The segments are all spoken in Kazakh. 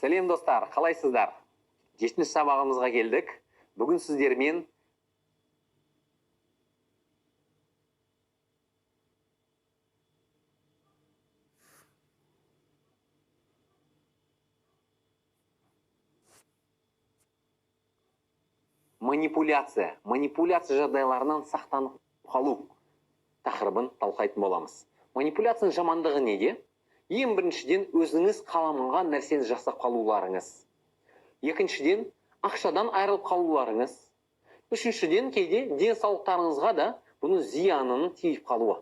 Сәлем достар, қалайсыздар? 7-ші сабағымызға келдік. Бүгін сіздермен манипуляция жағдайларынан сақтанып қалу тақырыбын талқылайтын боламыз. Манипуляцияның жамандығы неде? Ең біріншіден өзіңіз қаламаған нәрсені жасап қалуларыңыз. Екіншіден ақшадан айырылып қалуларыңыз. Үшіншіден кейде денсаулықтарыңызға да бұның зиянының тиіп қалуы.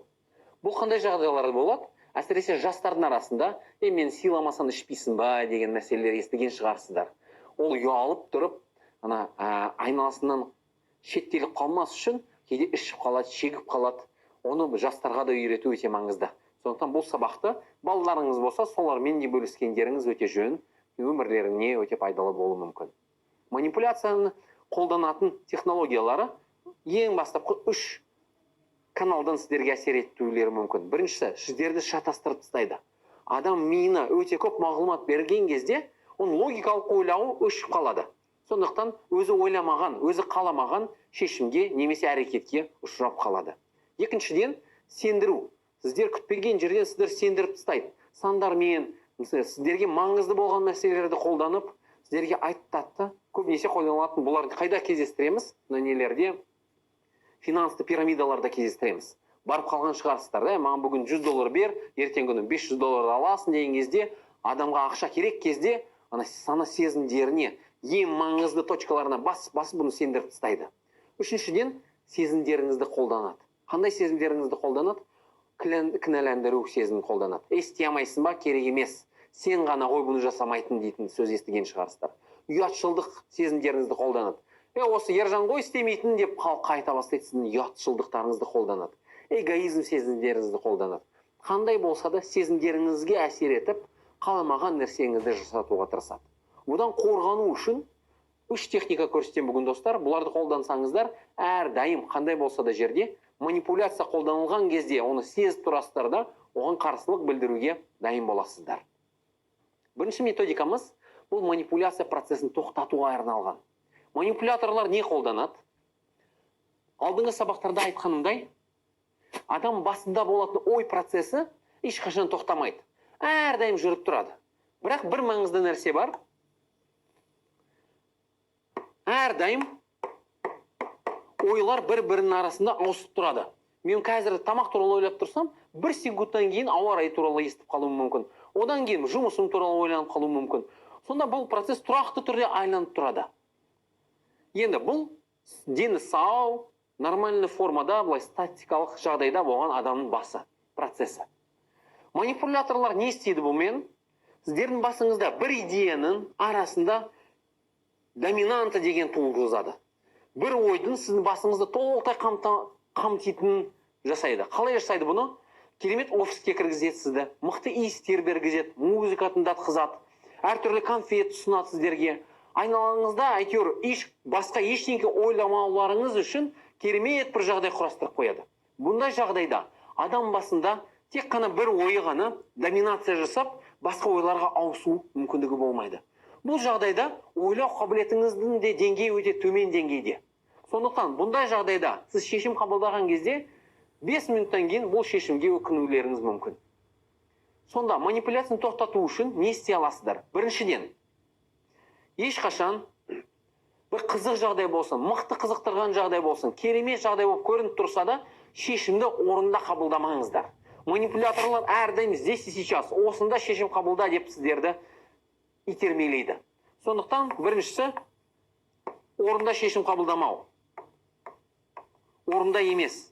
Бұл қандай жағдайлар болады? Әсіресе жастардың арасында, мен сыйламасам ішпейсің ба деген мәселелер естіген шығарсыздар. Ол ұялып тұрып, айналасынан шеттеліп қалмас үшін кейде ішіп қалады, шегіп қалады. Оны жастарға да үйрету өте маңызды. Сондықтан бұл сабақты балаларыңыз болса, солармен де бөліскендеріңіз өте жөн, өмірлеріне өте пайдалы болуы мүмкін. Манипуляцияны қолданатын технологиялары ең бастапқы 3 каналдан сіздерге әсер етулері мүмкін. Біріншісі, сіздерді шатастырып тастайды. Адам миына өте көп мағлұмат берген кезде, оның логикалық ойлауы өшіп қалады. Сондықтан өзі ойламаған, өзі қаламаған шешімге немесе әрекетке ұшырап қалады. Екіншіден, сендіру. Сіздер күтпеген жерден сіздер сендіріп тастайды. Сандармен, сіздерге маңызды болған мәселелерді қолданып, сіздерге айтты, көбінесе қолданылатын бұларды қайда кездестіреміз? Нелерде финансты пирамидаларда кездестіреміз. Барып қалған шығарсыздар, маған бүгін $100 бер, ертең күні $500 аласың деген кезде, адамға ақша керек кезде, сана сезімдеріне, ең маңызды точкаларына бас бұны сендіріп тастайды. Үшіншіден, сезімдеріңізді қолданады. Қандай сезімдеріңізді қолданады? Кінәләндіру сезімін қолданады. Істей алмайсың ба, керек емес. Сен ғана ғой бұны жасамайтын дейтін сөз естіген шығарсыздар. Ұятшылдық сезімдеріңізді қолданады. Осы ержан ғой істемейтін деп қайта бастайды, сіздің ұятшылдықтарыңызды қолданады. Эгоизм сезімдеріңізді қолданады. Қандай болса да сезімдеріңізге әсер етіп, қаламаған нәрсеңізді жасатуға тырысады. Бұдан қорғану үшін 3 техника көрсетем бүгін достар. Бұларды қолдансаңыздар, әрдайым қандай болса да жерде манипуляция қолданылған кезде оны сезіп тұрасыздар да, оған қарсылық білдіруге дайын боласыздар. Бірінші методикамыз бұл манипуляция процесін тоқтатуға арналған. Манипуляторлар не қолданады? Алдыңғы сабақтарда айтқанымдай, адам басында болатын ой процесі ешқашан тоқтамайды. Әрдайым жүріп тұрады. Бірақ бір маңызды нәрсе бар. Әрдайым ойлар бір-бірінің арасында ауысып тұрады. Мен қазір тамақ туралы ойлап тұрсам, 1 секундтан кейін ауа райы туралы естіп қалуым мүмкін. Одан кейін жұмысым туралы ойланып қалуым мүмкін. Сонда бұл процесс тұрақты түрде айланып тұрады. Енді бұл дені сау, нормальный формада, былай статикалық жағдайда болған адамның басы процесі. Манипуляторлар не істейді бұмен? Сіздердің басыңызда бір идеяның арасында доминанты деген туғызады. Бір ойдың сіздің басыңызды толықтай қамтитынын жасайды. Қалай жасайды бұны? Керемет офиске кіргізеді сізді, мықты иістер бергізеді, музыка тыңдатқызады, әртүрлі конфет ұсынады сіздерге. Айналаңызда әйтеуір басқа ештеңе ойламауларыңыз үшін керемет бір жағдай құрастырып қояды. Бұндай жағдайда адам басында тек қана бір ойы ғана доминация жасап, басқа ойларға ауысу мүмкіндігі болмайды. Бұл жағдайда ойлау қабілетіңіздің де деңгейі өте төмен деңгейде. Сондықтан бұндай жағдайда сіз шешім қабылдаған кезде 5 минуттан кейін бұл шешімге өкінулеріңіз мүмкін. Сонда манипуляцияны тоқтату үшін не істей аласыздар? Біріншіден, ешқашан бір қызық жағдай болсын, мықты қызықтырған жағдай болсын, керемет жағдай болып көрініп тұрса да, шешімді орында қабылдамаңыздар. Манипуляторлар әрдайым здесь и сейчас, осында шешім қабылда деп сіздерді итермелейді. Сондықтан біріншісі, орында шешім қабылдамау. Орында емес.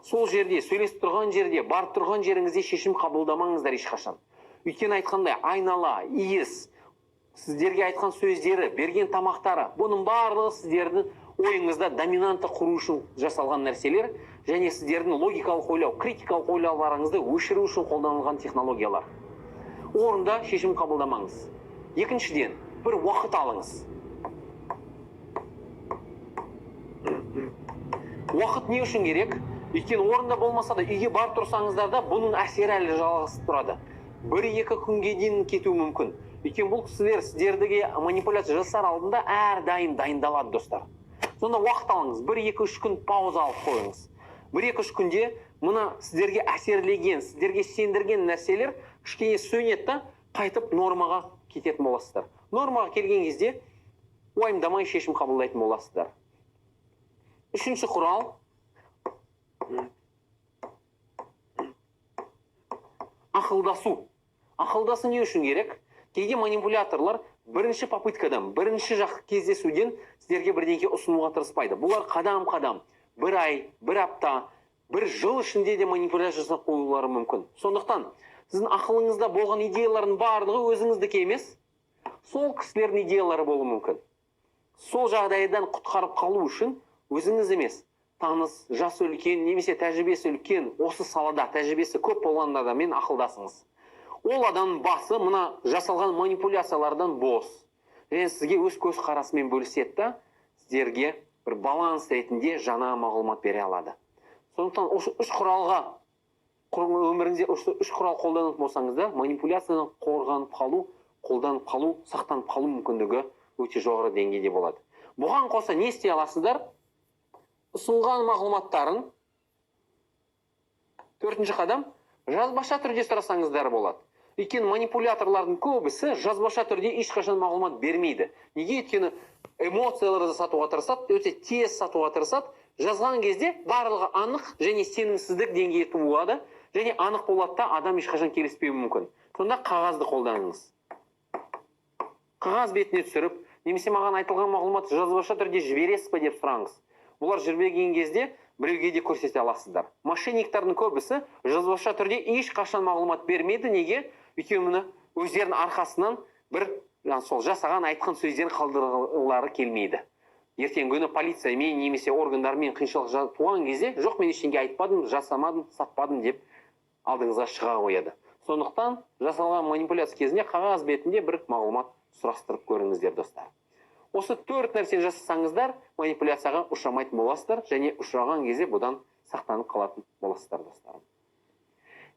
Сол жерде, сөйлесіп тұрған жерде, барып тұрған жеріңізде шешім қабылдамаңыздар ешқашан. Өйткені айтқандай, айнала, иіс, сіздерге айтқан сөздері, берген тамақтары, бұның барлығы сіздердің ойыңызда доминанты құру үшін жасалған нәрселер, және сіздердің логикалық ойлау, критикалық ойлауларыңызды өшіру үшін қолданылған технологиялар. Орында шешім қабылдамаңыз. Екіншіден, бір уақыт алыңыз. Уақыт не үшін керек? Өйткені орында болмаса да, үйге барып тұрсаңыздар да, бұның әсері әлі жалғасып тұрады. 1-2 күнге дейін кетуі мүмкін. Өйткені бұл кісілер сіздерге манипуляция жасар алдында әрдайым дайындалады, достар. Сонда уақыт алыңыз, 1-2-3 күн пауза алып қойыңыз. 1-2-3 күнде мұны сіздерге әсерлеген, сіздерге сендірген нәрселер кішкене сөнеді да, қайтып нормаға кететін боласыздар. Нормаға келген кезде уайымдамай шешім қабылдайтын боласыздар. Үшінші құрал. Ақылдасу. Ақылдасу не үшін керек? Кейде манипуляторлар бірінші попыткадан, бірінші жақ кездесуден сіздерге бірдеңке ұсынуға тырыспайды. Бұлар қадам-қадам, 1 ай, 1 апта, 1 жыл ішінде де манипуляция жасап қоюлары мүмкін. Сондықтан, сіздің ақылыңызда болған идеялардың барлығы өзіңіздікі емес, сол кісілердің идеялары болуы мүмкін. Сол жағдайдан құтқарып қалу үшін өзіңіз емес, таныс, жасы үлкен, немесе тәжірибесі үлкен, осы салада тәжірибесі көп болғандармен ақылдасыңыз. Ол адам басы мына жасалған манипуляциялардан бос. Және сізге өз көз қарасымен бөліседі да, сіздерге бір баланс ретінде жаңа мағлұмат бере алады. Сондықтан осы 3 құралға өміріңізде 3 құрал қолданып болсаңыздар, манипуляциядан қорғанып қалу, қолданып қалу, сақтанып қалу мүмкіндігі өте жоғары деңгейде болады. Бұған қоса не істей аласыздар? Ұсынған мағлұматтарын 4-ші қадам жазбаша түрде сұрасаңыздар болады. Өйткені манипуляторлардың көбісі жазбаша түрде ешқашан мағлұмат бермейді. Неге? Өйткені эмоцияларды сатуға тырысады, өте тез сатуға тырысады. Жазған кезде барлығы анық және сенімсіздік деңгейі туады, және анық болады да адам ешқашан келіспеуі мүмкін. Сонда қағазды қолданыңыз. Қағаз бетіне түсіріп, немесе маған айтылған мағлұмат жазбаша түрде жібересіз бе деп сұраңыз. Бұлар жүрбеген кезде біреуге де көрсете аласыздар. Мошенниктардың көбісі жазбаша түрде ешқашан мағлұмат бермейді. Неге? Өйткені өздерінің арқасынан бір сол жасаған айтқан сөздерін қалдырғылары келмейді. Ертең күні полициямен немесе органдармен қиыншылық туған кезде, жоқ мен ештеңе айтпадым, жасамадым, сатпадым деп алдыңызға шыға қояды. Сондықтан жасалған манипуляция кезінде қағаз бетінде бір мағлұмат сұрастырып көріңіздер, достар. Осы 4 нәрсені жасасаңыздар, манипуляцияға ұшырамайтын боласыздар, және ұшыраған кезде бұдан сақтанып қалатын боласыздар, достарым.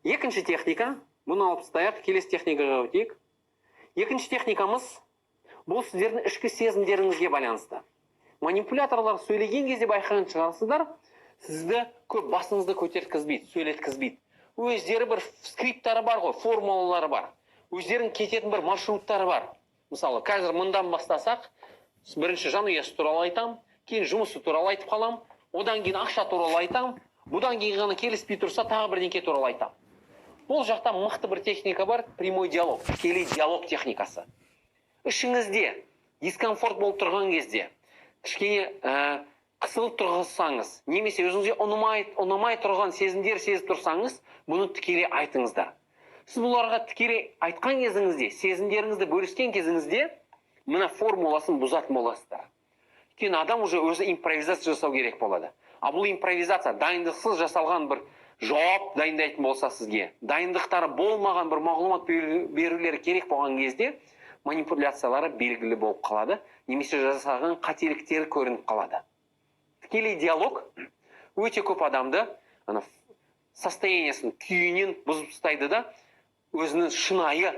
Екінші техника, бұны алып тастайық, келесі техникаға өтейік. Екінші техникамыз бұл сіздердің ішкі сезімдеріңізге байланысты. Манипуляторлар сөйлеген кезде байқаған шығарсыздар, сізді көп басыңызды көтерткізбейді, сөйлеткізбейді. Өздері бір скрипттары бар ғой, формулалары бар. Өздерінің кететін бір маршруттары бар. Мысалы, қазір мұндан бастасақ, бірінші жанұясы туралы айтам, кейін жұмысы туралы айтып қалам, одан кейін ақша туралы айтам, бұдан кейін ғана келіспей тұрса тағы бірдеңке туралы айтам. Бұл жақта мықты бір техника бар, прямой диалог, тікелей диалог техникасы. Ішіңізде дискомфорт болып тұрған кезде, кішкене қысылып тұрғызсаңыз, немесе өзіңізге ұнамай тұрған сезімдер сезіп тұрсаңыз, бұны тікелей айтыңыздар. Сіз бұларға тікелей айтқан кезіңізде, сезімдеріңізді бөліскен кезіңізде, мына формуласын бұзатын боласыздар. Өйткені адам уже өзі импровизация жасау керек болады. А бұл импровизация дайындықсыз жасалған бір жауап дайындайтын болса сізге, дайындықтары болмаған бір мағлұмат берулері керек болған кезде, манипуляциялары белгілі болып қалады, немесе жасалған қателіктері көрініп қалады. Тікелей диалог өте көп адамды состояниясын, күйінен бұзып тастайды да, өзінің шынайы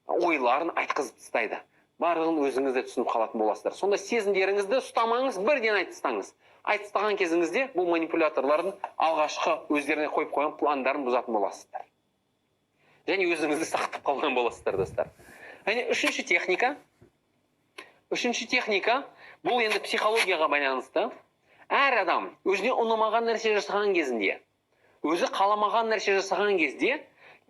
ойларын айтқызып тастайды. Барлығын өзіңізде түсініп қалатын боласыздар. Сонда сезімдеріңізді ұстамаңыз, бірден айтыстаңыз. Айтыстаған кезіңізде бұл манипуляторлардың алғашқы өздеріне қойып қойған пландарын бұзатын боласыздар. Және өзіңізді сақтап қалған боласыздар, достар. Және үшінші техника, бұл енді психологияға байланысты. Әр адам өзіне ұнамаған нәрсе жасаған кезінде, өзі қаламаған нәрсе жасаған кезде,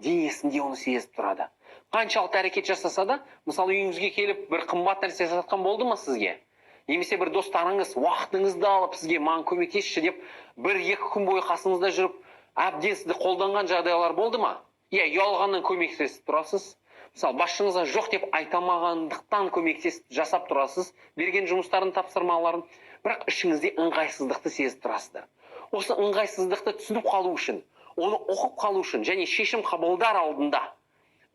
денесінде оны сезіп тұрады. Қаншалықты әрекет жасаса да, мысалы үйіңізге келіп бір қымбат нәрсе жасатқан болды ма сізге? Немесе бір достарыңыз уақытыңызды алып сізге маған көмектесші деп 1-2 күн бойы қасыңызда жүріп, әбден сізді қолданған жағдайлар болды ма? Ұялғаннан көмектесіп тұрасыз. Мысалы басшыңызға жоқ деп айтамағандықтан көмектесіп жасап тұрасыз, берген жұмыстарын, тапсырмаларын, бірақ ішіңізде ыңғайсыздықты сезіп тұрасыздар. Осы ыңғайсыздықты түсініп қалу үшін, оны оқып қалу үшін және шешім қабылдар алдында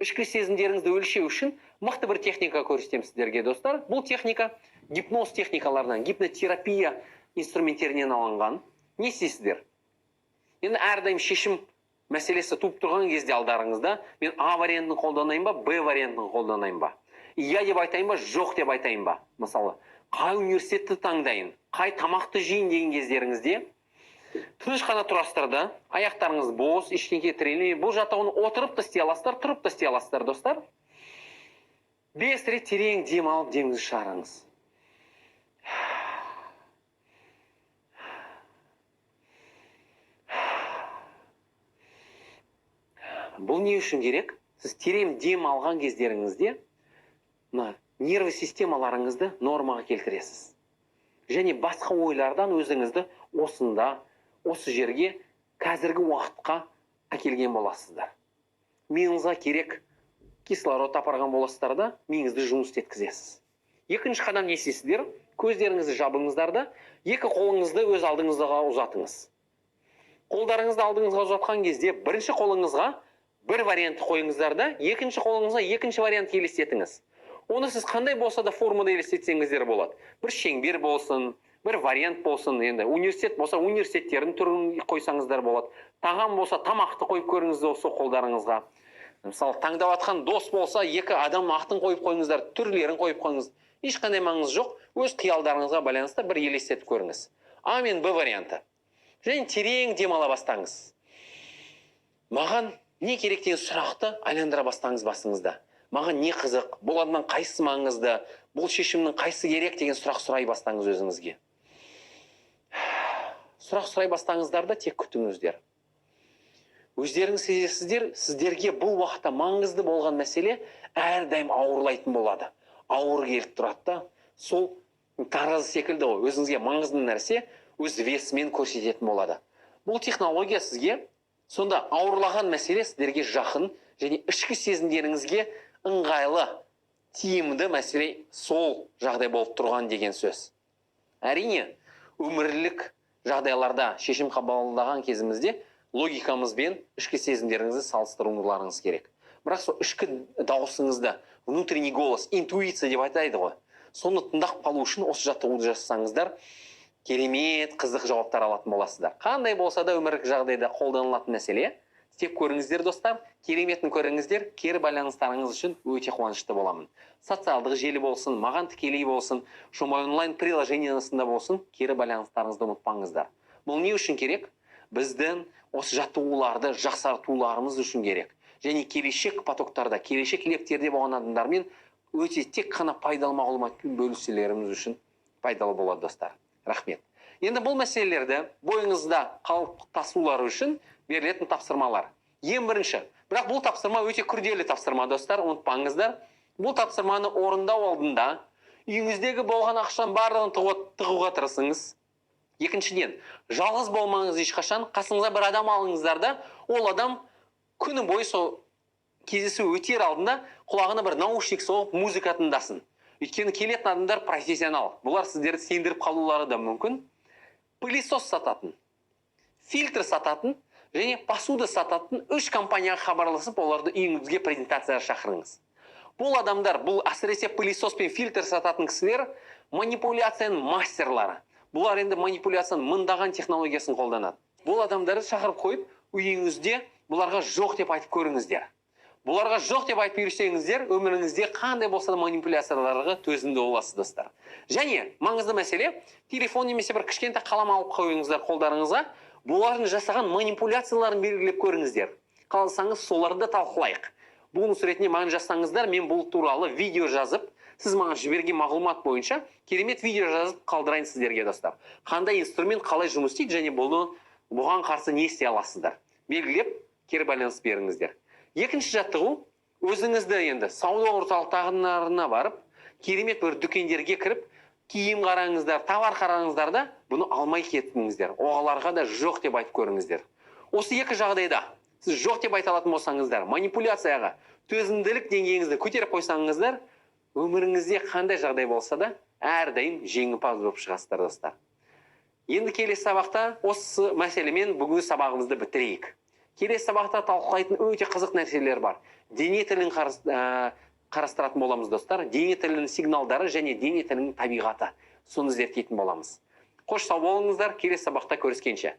ішкі сезімдеріңізді өлшеу үшін мықты бір техника көрсетемін сіздерге, достар. Бұл техника гипноз техникаларынан, гипнотерапия инструменттерінен алынған. Не істейсіздер? Енді әрдайым шешім мәселесі туып тұрған кезде алдарыңызда, мен А вариантын қолданайын ба, Б вариантын қолданайын ба? Иә деп айтайын ба, жоқ деп айтайын ба? Мысалы, қай университетті таңдайын, қай тамақты жейін деген кездеріңізде тыныш қана тұрасыздар да, аяқтарыңыз бос, ештеңеге тірелмей, бұл жаттығуны отырып та істей аласыздар, тұрып та істей аласыздар, достар. 5 рет терең дем алып, деміңізді шығарыңыз. Бұл не үшін керек? Сіз терең дем алған кездеріңізде нервы системаларыңызды нормаға келтіресіз. Және басқа ойлардан өзіңізді осында, осы жерге, қазіргі уақытқа әкелген боласыздар. Миыңызға керек кислород апарған боласыздар да, миыңызды жұмыс еткізесіз. Екінші қадам не істейсіздер? Көздеріңізді жабыңыздар да, екі қолыңызды өз алдыңызға ұзатыңыз. Қолдарыңызды алдыңызға ұзатқан кезде, бірінші қолыңызға бір вариантты қойыңыздар да, екінші қолыңызға екінші вариант елестетіңіз. Оны сіз қандай болса да формада елестетсеңіздер болады. Бір шеңбер болсын, бір вариант болсын, енді университет болса университеттердің түрін қойсаңыздар болады. Тағам болса тамақты қойып көріңіз осы қолдарыңызға. Мысалы, таңдап атқан дос болса, екі адам атын қойып қойыңыздар, түрлерін қойып қойыңыз. Ешқандай маңызы жоқ, өз қиялдарыңызға байланысты бір елестетіп көріңіз. А мен Б варианты. Және терең демала бастаңыз. Маған не керек деген сұрақты айландыра бастаңыз басыңызда. Маған не қызық, бұл адамнан қайсысы маңызды, бұл шешімнің қайсысы керек деген сұрақ сұрай бастаңыз өзіңізге. Сұрақ сұрай бастаңыздар да тек күтіңіздер. Өздеріңіз сезесіздер, сіздерге бұл уақытта маңызды болған мәселе әрдайым ауырлайтын болады. Ауыр келіп тұрады да, сол таразы секілді ғой, өзіңізге маңызды нәрсе өз весімен көрсететін болады. Бұл технология сізге сонда ауырлаған мәселе сіздерге жақын және ішкі сезімдеріңізге ыңғайлы, тиімді мәселе сол жағдай болып тұрған деген сөз. Әрине, өмірлік жағдайларда шешім қабылдаған кезімізде логикамызбен ішкі сезімдеріңізді салыстыруыңыз керек. Бірақ сол ішкі дауысыңызды, внутренний голос, интуиция деп айтайды ғой. Соны тыңдап қалу үшін осы жаттығуды жасасаңыздар, керемет, қызық жауаптар алатын боласыздар. Қандай болса да өмірлік жағдайда қолданылатын мәселе, істеп көріңіздер, достар, кереметін көріңіздер, кері байланыстарыңыз үшін өте қуанышты боламын. Социалдық желі болсын, маған тікелей болсын, Шумай онлайн приложениесінде болсын, кері байланыстарыңызды ұмытпаңыздар. Бұл не үшін керек? Біздің осы жаттығуларды жақсартуларымыз үшін керек. Және келешек потоктарда, келешек лектерде болған адамдармен өте тек қана пайдалы мағлұматпен бөлісулеріміз үшін пайдалы болады, достар. Рахмет. Енді бұл мәселелерді бойыңызда қалыптасулары үшін берілетін тапсырмалар. Ең бірінші, бірақ бұл тапсырма өте күрделі тапсырма, достар, ұмытпаңыздар. Бұл тапсырманы орындау алдында үйіңіздегі болған ақшаның барлығын тығуға тырысыңыз. Екіншіден, жалғыз болмаңыз ешқашан, қасыңызға бір адам алыңыздар да, ол адам күні бойы сол кездесу өтер алдында құлағына бір наушник соғып музыка тыңдасын. Өйткені келетін адамдар профессионал. Бұлар сіздерді сендіріп қалулары да мүмкін. Пылесос сататын, фильтр сататын және посуда сататын 3 компанияға хабарласып, оларды үйіңізге презентацияға шақырыңыз. Бұл адамдар, бұл әсіресе пылесос пен фильтр сататын кісілер манипуляцияның мастерлары. Бұлар енді манипуляцияның мыңдаған технологиясын қолданады. Бұл адамдарды шақырып қойып, үйіңізде бұларға жоқ деп айтып көріңіздер. Бұларға жоқ деп айтып үйресеңіздер, өміріңізде қандай болса да манипуляцияларға төзімді боласыз, достар. Және маңызды мәселе, телефон немесе бір кішкентай қалам алып қойыңыздар қолдарыңызға, бұлардың жасаған манипуляцияларын белгілеп көріңіздер. Қаласаңыз, соларды талқылайық. Бонус ретінде маған жазсаңыздар, мен бұл туралы видео жазып, сіз маған жіберген мағлұмат бойынша керемет видео жазып қалдырайын сіздерге, достар. Қандай инструмент қалай жұмыс істейді және бұған қарсы не істей аласыздар. Белгілеп, кері байланыс беріңіздер. Екінші жаттығу, өзіңізді енді сауда орталықтарына барып, керемет бір дүкендерге кіріп, киім қараңыздар, товар қараңыздар да, бұны алмай кетіңіздер. Оғаларға да жоқ деп айтып көріңіздер. Осы екі жағдайда сіз жоқ деп айта алатын болсаңыздар, манипуляцияға төзімділік деңгейіңізді көтеріп қойсаңыздар, өміріңізде қандай жағдай болса да, әрдайым жеңімпаз болып шығасыздар, достар. Енді келесі сабақта осы мәселемен бүгінгі сабағымызды бітірейік. Келесі сабақта талқылайтын өте қызық нәрселер бар. Дене тілін қарастыратын боламыз, достар. Дене тілінің сигналдары және дене тілінің табиғаты. Соны зерттейтін боламыз. Қош сау болыңыздар, келесі сабақта көріскенше.